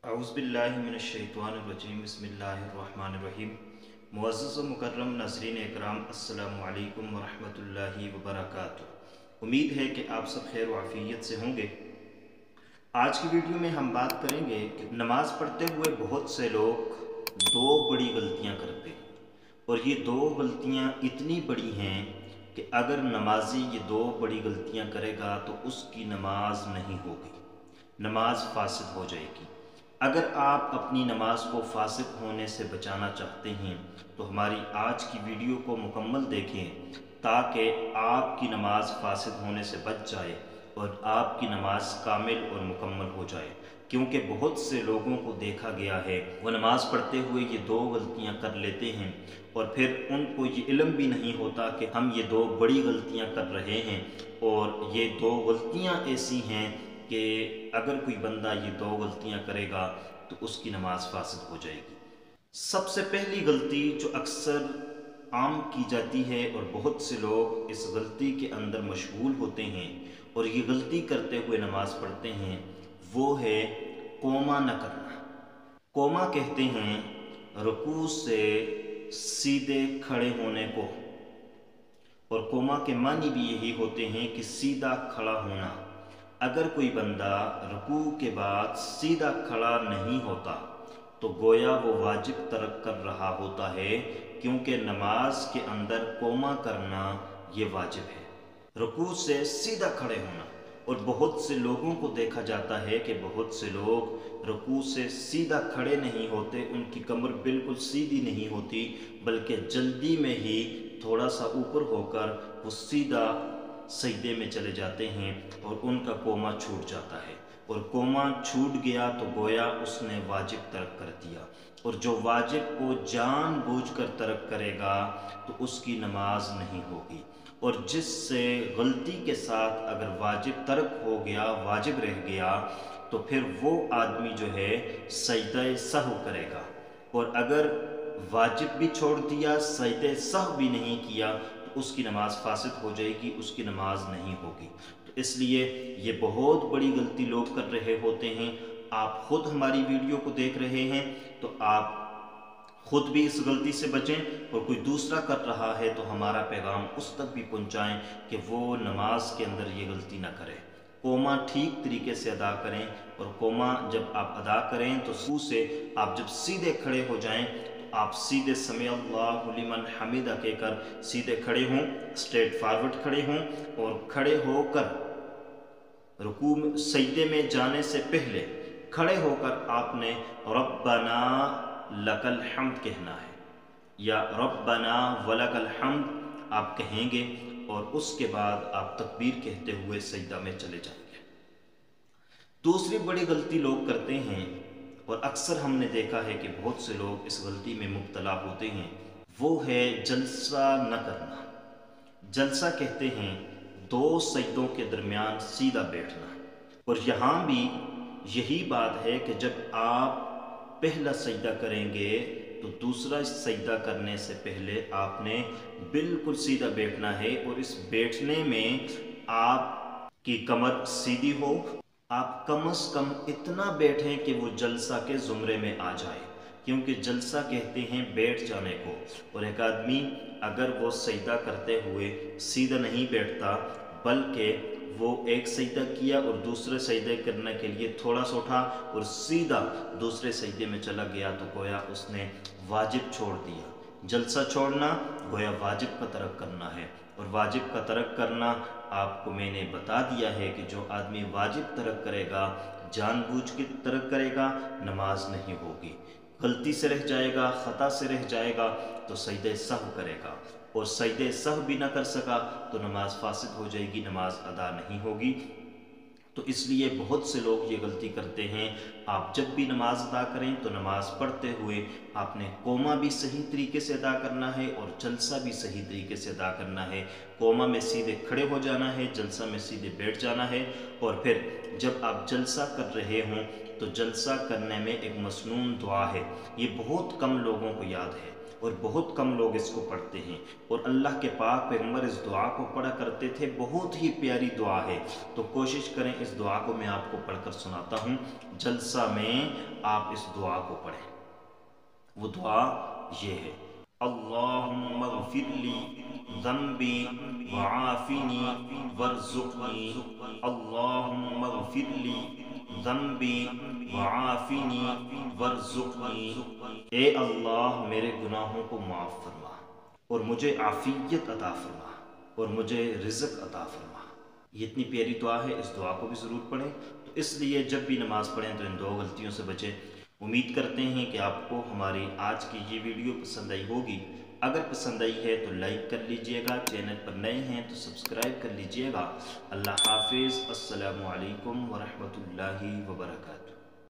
औज़ुबिल्लाहिमिनश्शैतानिर्रजीम बिस्मिल्लाहिर्रहमानिर्रहीम। मुअज़्ज़ज़ व मुकर्रम नाज़रीन इकराम, अस्सलामु अलैकुम वरहमतुल्लाहि वबरकातुहू। उम्मीद है कि आप सब खैर व आफ़ियत से होंगे। आज की वीडियो में हम बात करेंगे कि नमाज़ पढ़ते हुए बहुत से लोग दो बड़ी गलतियां करते हैं, और ये दो गलतियां इतनी बड़ी हैं कि अगर नमाजी ये दो बड़ी गलतियां करेगा तो उसकी नमाज नहीं होगी, नमाज फासिद हो जाएगी। अगर आप अपनी नमाज को फासिद होने से बचाना चाहते हैं तो हमारी आज की वीडियो को मुकम्मल देखें ताकि आपकी नमाज फासिद होने से बच जाए और आपकी नमाज कामिल और मुकम्मल हो जाए। क्योंकि बहुत से लोगों को देखा गया है वो नमाज पढ़ते हुए ये दो गलतियां कर लेते हैं और फिर उनको ये इल्म भी नहीं होता कि हम ये दो बड़ी गलतियां कर रहे हैं, और ये दो गलतियां ऐसी हैं कि अगर कोई बंदा ये दो गलतियां करेगा तो उसकी नमाज फासिद हो जाएगी। सबसे पहली गलती जो अक्सर आम की जाती है और बहुत से लोग इस गलती के अंदर मशगूल होते हैं और ये गलती करते हुए नमाज पढ़ते हैं, वो है कोमा न करना। कोमा कहते हैं रुकू से सीधे खड़े होने को, और कोमा के मानी भी यही होते हैं कि सीधा खड़ा होना। अगर कोई बंदा रुकू के बाद सीधा खड़ा नहीं होता तो गोया वो वाजिब तर्क कर रहा होता है, क्योंकि नमाज के अंदर कोमा करना ये वाजिब है, रुकू से सीधा खड़े होना। और बहुत से लोगों को देखा जाता है कि बहुत से लोग रुकू से सीधा खड़े नहीं होते, उनकी कमर बिल्कुल सीधी नहीं होती, बल्कि जल्दी में ही थोड़ा सा ऊपर होकर वो सीधा सजदे में चले जाते हैं और उनका कोमा छूट जाता है। और कोमा छूट गया तो गोया उसने वाजिब तर्क कर दिया, और जो वाजिब को जानबूझकर तर्क करेगा तो उसकी नमाज नहीं होगी। और जिससे गलती के साथ अगर वाजिब तर्क हो गया, वाजिब रह गया, तो फिर वो आदमी जो है सजदा सहव करेगा, और अगर वाजिब भी छोड़ दिया, सजदा सहव भी नहीं किया, उसकी नमाज फासिद हो जाएगी, उसकी नमाज नहीं होगी। तो इसलिए ये बहुत बड़ी गलती लोग कर रहे होते हैं। आप खुद हमारी वीडियो को देख रहे हैं तो आप खुद भी इस गलती से बचें, और कोई दूसरा कर रहा है तो हमारा पैगाम उस तक भी पहुंचाएं कि वो नमाज के अंदर ये गलती ना करे। कोमा ठीक तरीके से अदा करें, और कोमा जब आप अदा करें तो सू से आप जब सीधे खड़े हो जाएं आप सीधे समी अल्लाहु लिमन हमिदा कहकर सीधे खड़े हों, स्ट्रेट फॉरवर्ड खड़े हों, और खड़े होकर रुकू में सजदे में जाने से पहले खड़े होकर आपने रब्बना लकल हम्द कहना है, या रब्बना वलकल हम्द आप कहेंगे, और उसके बाद आप तकबीर कहते हुए सजदा में चले जाएंगे। दूसरी बड़ी गलती लोग करते हैं, और अक्सर हमने देखा है कि बहुत से लोग इस गलती में मुब्तला होते हैं, वो है जलसा न करना। जलसा कहते हैं दो सजदों के दरमियान सीधा बैठना, और यहाँ भी यही बात है कि जब आप पहला सजदा करेंगे तो दूसरा सजदा करने से पहले आपने बिल्कुल सीधा बैठना है, और इस बैठने में आपकी कमर सीधी हो, आप कम से कम इतना बैठें कि वो जलसा के ज़ुमरे में आ जाए, क्योंकि जलसा कहते हैं बैठ जाने को। और एक आदमी अगर वो सजदा करते हुए सीधा नहीं बैठता, बल्कि वो एक सजदा किया और दूसरे सजदे करने के लिए थोड़ा सा उठा और सीधा दूसरे सजदे में चला गया, तो गोया उसने वाजिब छोड़ दिया। जलसा छोड़ना गोया वाजिब का तर्क करना है, और वाजिब का तर्क करना आपको मैंने बता दिया है कि जो आदमी वाजिब तर्क करेगा, जानबूझ के तर्क करेगा, नमाज नहीं होगी, गलती से रह जाएगा, ख़ता से रह जाएगा तो सजदे सहव करेगा, और सजदे सहव भी ना कर सका तो नमाज फासिद हो जाएगी, नमाज अदा नहीं होगी। तो इसलिए बहुत से लोग ये गलती करते हैं। आप जब भी नमाज अदा करें तो नमाज पढ़ते हुए आपने कोमा भी सही तरीके से अदा करना है और जलसा भी सही तरीके से अदा करना है। कोमा में सीधे खड़े हो जाना है, जलसा में सीधे बैठ जाना है, और फिर जब आप जलसा कर रहे हों तो जलसा करने में एक मसनून दुआ है, ये बहुत कम लोगों को याद है, اور بہت کم لوگ اس کو پڑھتے ہیں، اور اللہ کے پاک پیغمبر اس دعا کو پڑھا کرتے تھے۔ بہت ہی پیاری دعا ہے، تو کوشش کریں اس دعا کو میں آپ کو پڑھ کر سناتا ہوں، جلسہ میں آپ اس دعا کو پڑھیں۔ وہ دعا یہ ہے: اللہم اغفر لی ذنبی وعافنی وارزقنی، اللہم اغفر لی ذنبی وعافنی وارزقنی۔ اے اللہ میرے گناہوں کو معاف فرما اور مجھے عافیت عطا فرما اور مجھے رزق عطا فرما۔ یہ اتنی پیاری دعا ہے، اس دعا کو بھی ضرور پڑھیں۔ تو اس لیے جب بھی نماز پڑھیں تو ان دو غلطیوں سے بچیں۔ امید کرتے ہیں کہ آپ کو ہماری آج کی یہ ویڈیو پسند آئی ہوگی۔ اگر پسند آئی ہے تو لائک کر لیجئے گا، چینل پر نئے ہیں تو سبسکرائب کر لیجئے گا۔ اللہ حافظ، السلام علیکم ورحمۃ اللہ وبرکاتہ۔